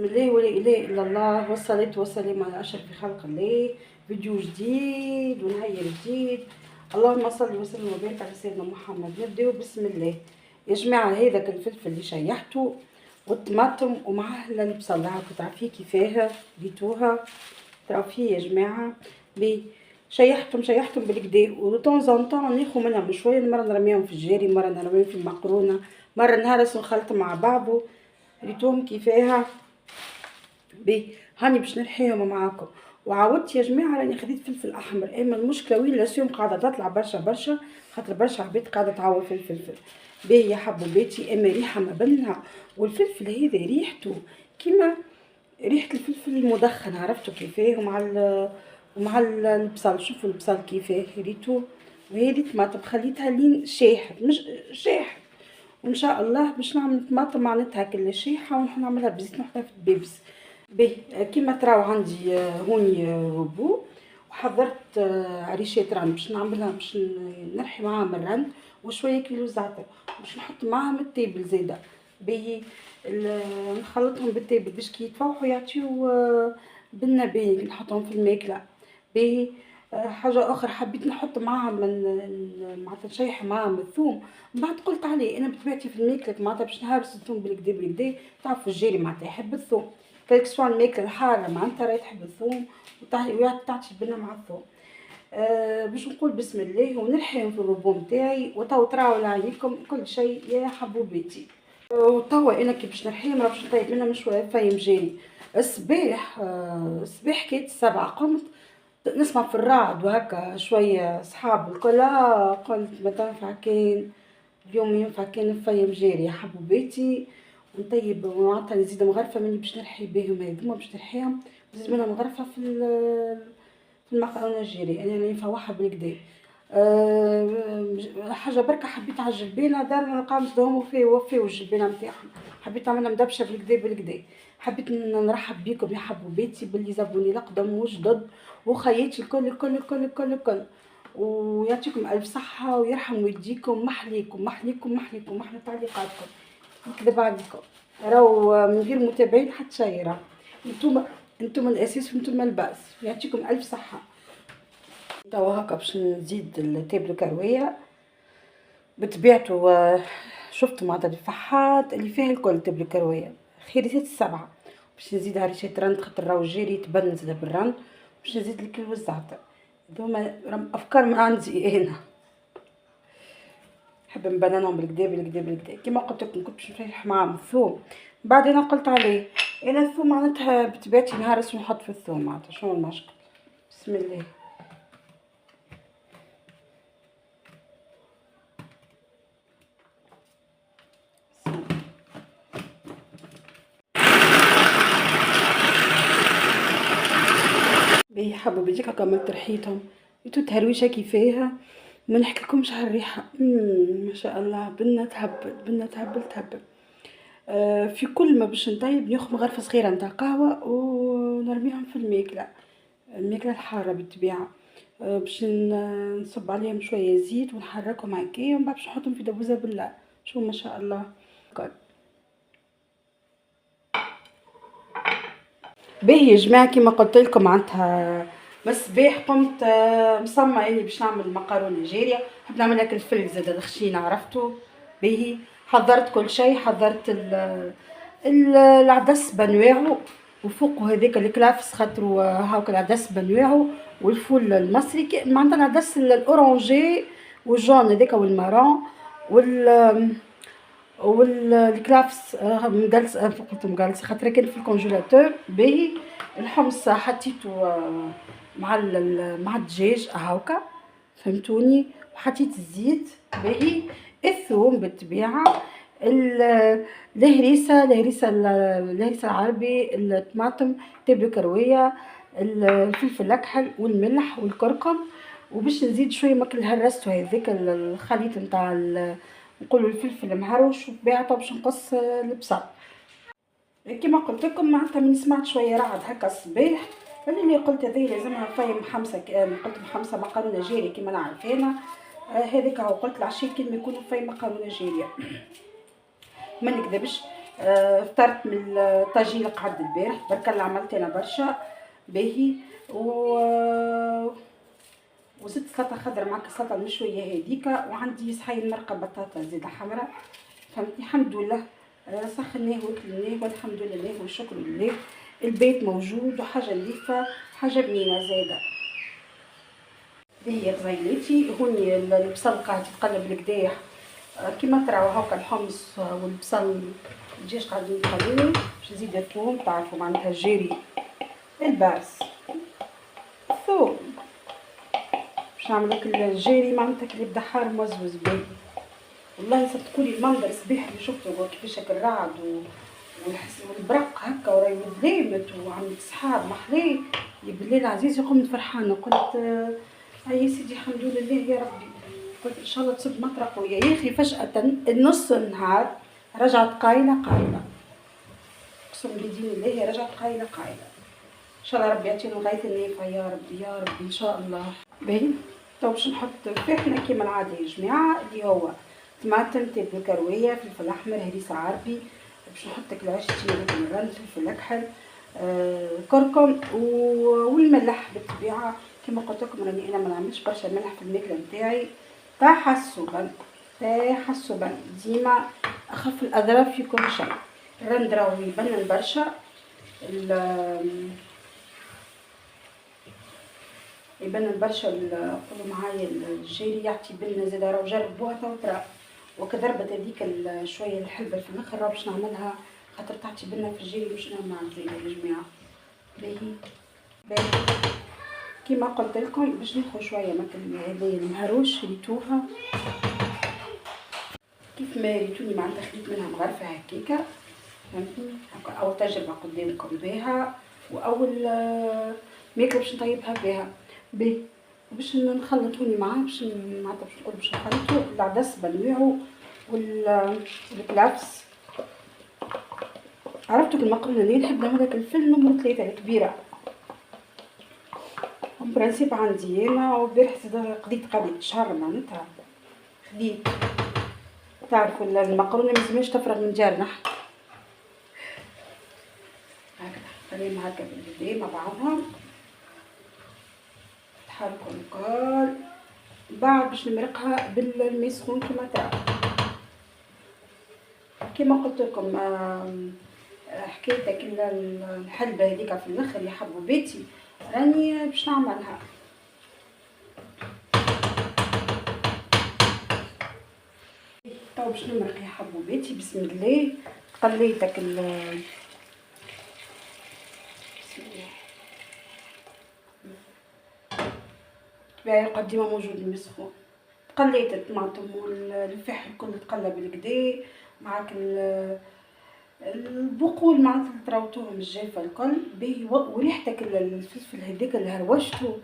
بسم الله ولا اله الا الله والصلاه والسلام على اشرف خلق الله. فيديو جديد ونهار جديد. اللهم صل وسلم وبارك على سيدنا محمد. نبداو بسم الله يا جماعه. هذاك الفلفل اللي شيحته والطماطم ومعاه البصل هاكا تعرفيه كيفاه ريتوها تراو فيه يا جماعه. شيحتهم بالكدا ودون زون طون ناخذ منهم شويه، مره نرميهم في الجاري، مره نرميهم في المقرونه، مره نهرس ونخلط مع بعضه. ريتوهم كيفاها هاني باش نرحيهم معاكم. وعاودت يا جماعه راني خديت فلفل احمر، اما المشكله وين لاسيوم قاعده تطلع برشا خاطر برشا عباد قاعده تعوض في الفلفل. باهي يا حبوباتي، اما ريحه ما بنها. والفلفل هذا ريحته كيما ريحه الفلفل المدخن، عرفتوا كيفاه؟ ومع البصل. شوفوا البصل كيفاه ريتو. وهذه طماطم خليتها لين شاحت، مش شاحت. وان شاء الله باش نعمل طماطم معناتها كل شيحه ونعملها بزيت نحطها في الدبابس. باهي كيما تراو عندي هوني روبو، وحضرت عريشات رند باش نعملها، باش نرحي معاهم الرند وشويه كيلو زعتر باش نحط معاهم التابل زاده. باهي نخلطهم بالتابل باش كي يتفوحوا يعطيو بالنباهي نحطهم في الماكله. باهي حاجه اخرى حبيت نحط معاهم معناتها نشيح معاهم الثوم. من بعد قلت عليه انا بطبيعتي في الماكله معناتها باش نهرس الثوم بالكدا تعرفوا الجيري معناتها يحب الثوم، كلك سوا الماكله الحاره معناتها راهي تحب الثوم وتعطي البنه مع الثوم. باش نقول بسم الله ونرحيهم في الروبو نتاعي. وتو تراو عليكم كل شيء يا حبوباتي. وتوا انا كي باش نرحيهم راه باش نطيب منهم شويه فايم جاري. الصباح كانت 7 قمت نسمع في الرعد وهكا شويه صحاب الكل، قلت ما تنفع كان اليوم ينفع كان نفيم جاري يا حبوباتي ونطيب. معناتها نزيد مغرفه مني باش نرحي بهم هذوما، باش نرحيهم نزيد منهم مغرفه في المقرونه الجاري. انا نفوحها بالكدا. حاجه بركه حبيت على الجلبانه دارنا نلقاهم صدهم وفاو الجلبانه نتاعهم، حبيت نعملها مدبشه بالكدا. حبيت نرحب بيكم يا حبوباتي باللي زبوني القدم وجدد وخياتي الكل. ويعطيكم الف صحه ويرحم والديكم. محليكم محلى تعليقاتكم، نكذب عليكم راهو من غير متابعين حتى شي. راه انتم الاساس وانتم الباس. يعطيكم الف صحه. توا هكا باش نزيد التابلو كرويه بطبيعته. شفت معناتها الفحات اللي فيها الكل تابلو كرويه خيريتات 7. باش نزيد عريشات رند خاطر راهو الجيري يتبنى زاده بالرند. باش نزيد الكيلو الزعتر. هذوما افكار من عندي انا، نحب نبنانهم بالكدا كيما قلت لكم. كنت باش نريح معاهم الثوم، بعدين قلت عليه انا الثوم معناتها بطبيعتي نهرس ونحط في الثوم معناتها شنو المشكل. بسم الله. باهي حبوباتي هكا كملت رحيتهم. انتو تهرويشه كيفاها ما نحكيلكمش على الريحه. ما شاء الله بنا تهبل. في كل ما باش نطيب ناخذ مغرفه صغيره نتاع قهوه ونرميهم في الماكله الحاره بالطبيعه. باش نصب عليهم شويه زيت ونحركهم هكايا ومن بعد باش نحطهم في دبوزه بالله. شو ما شاء الله. باهي يا جماعه كيما قلت لكم معناتها بالصباح قمت مصممه اني باش نعمل مقارونه جاريه. نحب نعملها كالفل زاده دخشينه عرفتوا. باهي حضرت كل شيء، حضرت العدس بانواعو وفوقه هذاك الكلافس خاطرو هاوك العدس بانواعو، والفول المصري معناتها العدس الاورانجي والجون هذاك والمارون والكلافس مقلص. قلت مقلص خاطر كان في الكونجيلاتور. باهي الحمص حطيته مع الدجاج هاوكا فهمتوني، وحطيت الزيت. باهي الثوم بالطبيعه، الهريسه العربي، الطماطم تبلو كرويه، الفلفل الاكحل والملح والكركم. وباش نزيد شويه ماكل هرستو هذاك الخليط نتاع نقولوا الفلفل المهروش وبطبيعته باش نقص البصل. كما قلت لكم معناتها من سمعت شويه رعد هكا الصباح اللي قلت هذه لازمها فاي محمسه. قلت محمسه مقارونه جاريه كما نعرف انا. هذيك هو قلت العشيه كي يكونوا فاي مقارونه جاريه ما نكذبش. فطرت من الطاجين اللي قعد البارح، برك اللي عملت انا برشا باهي. وزدت سلطه خضرا معك السلطه المشويه هذيك، وعندي صحين مرقه بطاطا زيده حمراء، فهمتني. الحمد لله سخناه وكلناه والحمد لله والشكر لله. البيت موجود وحاجه نظيفه، حاجه بنينه زاده. هي غزيلاتي هوني البصل قاعد يتقلب القداح كيما تراو هاكا الحمص والبصل الدجاج قاعدين يتقلبوا. باش نزيد الثوم، تعرفوا معناتها الجيري، البارس، الثوم، باش نعمل لك الجيري معناتها اللي يبدا حار موزوز باهي. والله صدقوني المنظر الصباح اللي شفته كيفاش هكا الرعد والبرق هكا وراي ظلامت وعملت سحاب محلاه، بالليل عزيز قمت فرحانه قلت يا سيدي الحمد لله يا ربي. قلت ان شاء الله تصب مطره قويه. يا اخي فجاه نص النهار رجعت قايله اقسم بدين الله رجعت قايله ان شاء الله ربي يعطينا الغيث النافع يا ربي يا ربي ان شاء الله. باهي تو باش نحط فاحنا كيما العاده يا جماعه اللي هو طماطم، تبل كرويه، فلفل احمر، هريسه عربي، باش نحط لك العيش تشيري بالرن، فلفل اكحل، كركم والملح بالطبيعه. كما قلت لكم راني انا ما نعملش برشا ملح في الماكله نتاعي، تحسبا ديما اخف الاضرار في كل شيء. الرن راهو يبنن برشا، يبنن برشا قولوا معايا الجيري يعطي بنه زاده. راهو جربوها تو ترى، وكضربت هذيك شويه الحلبه في الاخر راهو باش نعملها خاطر تعطي بنه في الجيري مش نورمال زاده يا جماعه. باهي كيما قلت لكم باش ناخذ شويه مثل هذه المهروش ريتوها كيف ما ريتوني معناتها خديت منها مغرفه هكاكا، فهمتني. اول تجربه قدامكم بها واول ماكله باش نطيبها بها. باش نخلط هوني معاه، باش معناتها باش نقول باش نخلطو العدس بانواعو والكلافس. عرفتوا المقرونه اللي نحب نعملها كالفل نمرو 3 الكبيره، برانسيب عندي انا. وبارح قضيت شهر معناتها خديت. تعرفوا المقرونه ملازمهاش تفرغ من جارنا هكذا، خليهم هكا بالبدا مع بعضها تحركوا الكل. بعد باش نمرقها بالماء سخون كما ترى. كما قلت لكم حكايتك الحلبه هذيك في الاخر يا حبوباتي راني باش نعملها. تو باش نمرق يا حبوباتي بسم الله. قليتك بسم الله تباعي ديما موجود الماء سخون. قليت الطماطم والفحم الكل تقلب بالكدا معاك البقول معناتها تراوتوهم الجافه الكل باهي. وريحتك الفلفل هذاك اللي هروشتو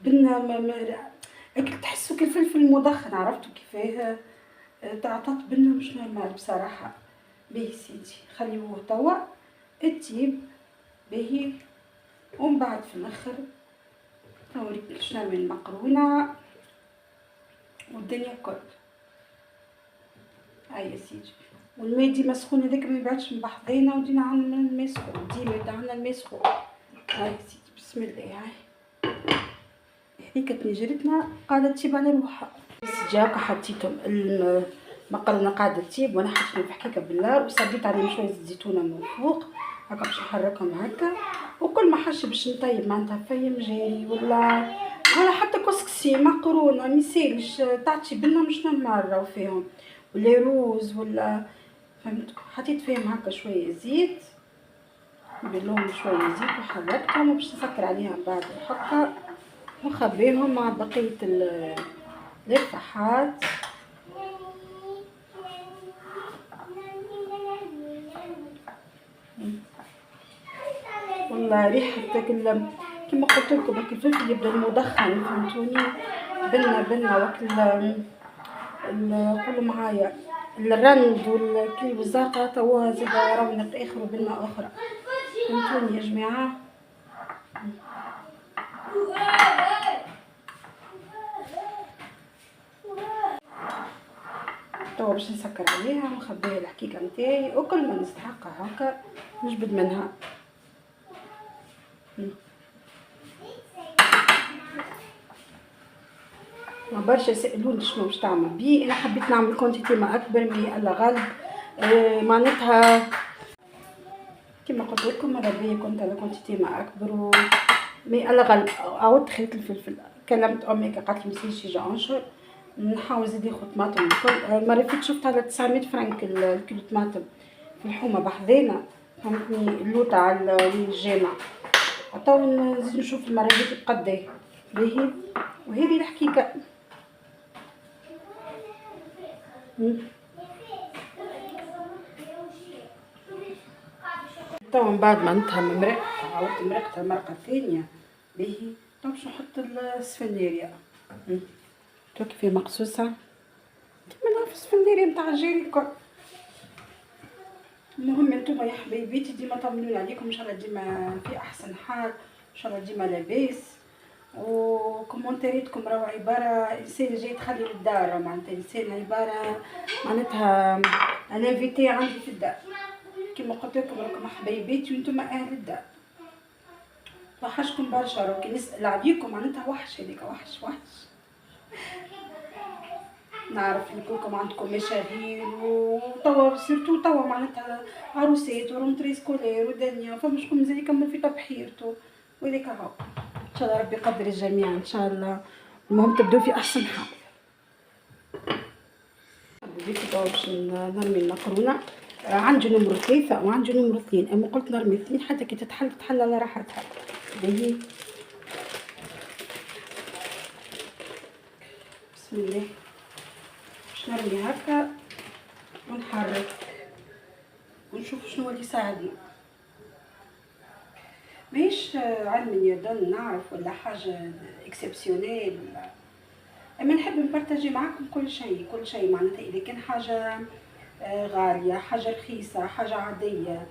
بنا تحسوا كالفلفل مدخن، عرفتوا كيفاه تعطات بنا مش نورمال بصراحه. باهي سيدي خليوه توا التيب باهي. ومن بعد في الاخر نوريك باش نعمل المقرونه والدنيا الكل. هاي يا سيدي والماء ديما سخون هذاك ما يبعدش من بحضينا ودينا عندنا الماء سخون ديما يبدا عندنا الماء سخون. هاي يا سيدي بسم الله. هاي هذيك تنجرتنا قاعده تطيب على روحها. سيدي هاكا حطيتهم المقرونه قاعده تطيب وانا حطيتهم في حكاكه بالنار وصبيت عليهم شويه زيتونه من فوق هاكا باش نحركهم هكا. وكل ما حاجه باش نطيب معناتها فيم جاري ولا حتى كسكسي مقرونه ميسالش تعطي بنا مش نورمال راهو فيهم ولا روز ولا فهمت. حطيت فيهم هكا شويه زيت نبلهم شويه زيت وحركتهم وباش نسكر عليها بعد هكا ونخبيهم مع بقيه الفحات. والله ريحه كما قلت لكم الفلفل يبدا المدخن فهمتوني. بنا وكل قولوا معايا الرند والكل والزرقاء توا زاد رونق اخر وبنا اخرى فهمتوني يا جماعه. توا باش نسكر عليها ونخبيها الحكيكه نتاعي، وكل ما نستحقها هكا نجبد منها. ما برشا يسألوني شنو باش تعمل بيه، انا حبيت نعمل كونتيتي ما اكبر من الله غالب. معناتها كما قلت لكم ماذا بيا كنت على كونتيتي ما اكبر مي الله غالب. عاودت خليت الفلفل، كلمت امي قالت لي مسيش يجي انشر نحاول زيد ياخذ طماطم الكل. المره اللي فاتت شفت على 900 فرنك الكيلو طماطم في الحومه بحذانا، فهمتني اللوطه على الجامع. تو نزيد نشوف المره اللي قداه باهي. وهذه الحكيكه. تو من بعد ما نتهم مرقت عاودت مرقتها مرقه ثانيه باهي. تو باش نحط السفنديريا. تو كيفاه مقصوصه كيما نعرف السفنديريا نتاع الجيري الكل. المهم انتوما يا حبايباتي ديما طمنوني عليكم، ان شاء الله ديما في احسن حال، ان شاء الله ديما لاباس. وكومنتاريتكم راهو عباره انسان جاي تخلي للدار، معناتها انسان عباره معناتها انا انفيتي عندي في الدار كيما قلت لكم راكم حبايباتي وانتم اهل الدار. وحشكم برشا، راكي نسال عليكم معناتها وحش هذيك وحش. نعرف ان كلكم عندكم مشاغيل وتوا سيرتو توا معناتها عروسات ورونتري سكولير ودنيا، فما شكون مازال يكمل في تبحيرته وهذيك هاو. ان شاء الله ربي يقدر الجميع ان شاء الله. المهم تبدو في احسن حال. بديت توا باش نرمي المقرونه. عندي نمرو 3 وعندي نمرو 2، اما قلت نرمي 2 حتى كي تتحل على راحتها. باهي بسم الله. باش نرمي هكا ونحرك ونشوف شنو اللي يساعدني. ماهيش علم يدن نعرف ولا حاجه اكسبسيونيل، اما نحب نبارطاجي معاكم كل شيء معناتها اذا كان حاجه غاليه حاجه رخيصه حاجه عاديه،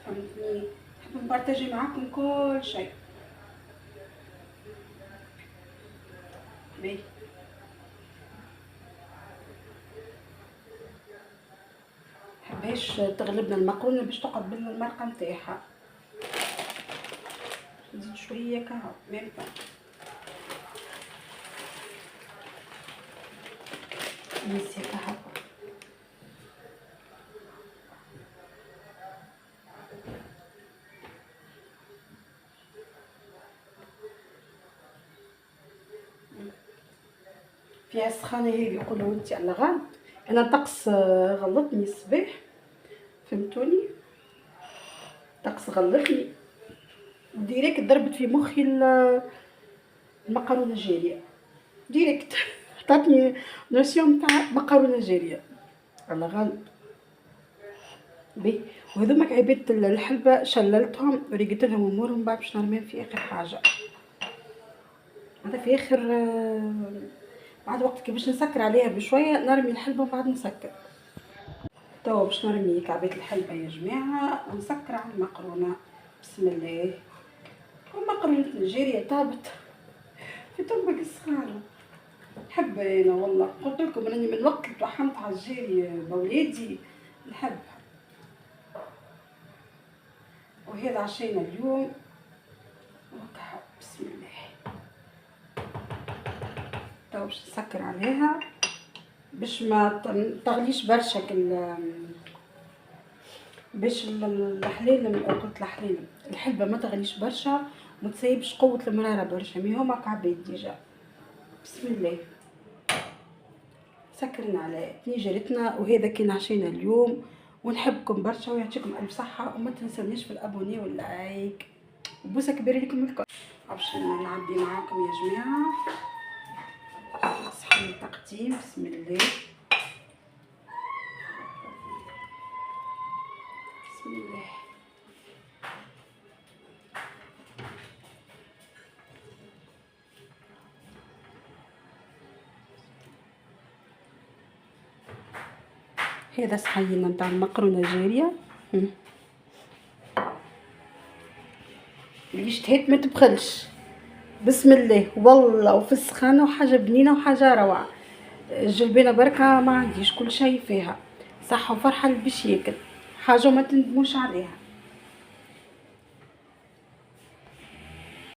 فهمتني؟ نحب نبارطاجي معاكم كل شيء. باهي محبهاش تغلبنا المقرونه باش تقعد بالمرقه نتاعها. نزيد شويه كهو ميم با نسي كهو. فيها السخانه هذه يقولوا انت على غالب. انا الطقس غلطني الصباح، فهمتوني؟ الطقس غلطني ديريكت ضربت في مخي المقرونه الجاريه ديريكت. عطاتني نوسيون تاع مقرونه جاريه على غالب. بي وهذوما عباد الحلبه شللتهم وريقت لهم امورهم بعد باش نرميهم في اخر حاجه. هذا في اخر بعد وقت كي باش نسكر عليها بشويه نرمي الحلبه وبعد نسكر. توا باش نرمي كعبات الحلبه يا جماعه ونسكر على المقرونه. بسم الله. المقرونه الجاريه طابت في طبق السخانه. نحب انا والله قلت لكم اني من وقت توحمت على الجاري بولادي نحبها. وهذا عشينا اليوم وكا. بسم الله. تو باش نسكر عليها باش ما تغليش برشا باش الحليل قلت الحليل الحلبه ما تغليش برشا وما تسيبش قوه المراره برشا مي هما كعبات ديجا. بسم الله. سكرنا على طنجرتنا وهذا كان عشينا اليوم. ونحبكم برشا ويعطيكم الف صحه وما تنسونيش في الابوني واللايك وبوسه كبيره لكم الكل. باش نعدي معاكم يا جماعه صحن التقديم. بسم الله. بسم الله. هذا صحينا نتاع المقرونه الجاريه اللي اشتهيت ما تبخلش. بسم الله والله وفي السخانه وحاجه بنينه وحاجه روعه. الجلبانه بركه ما عنديش كل شيء فيها، صحه وفرحه اللي باش ياكل، حاجه ما تندموش عليها.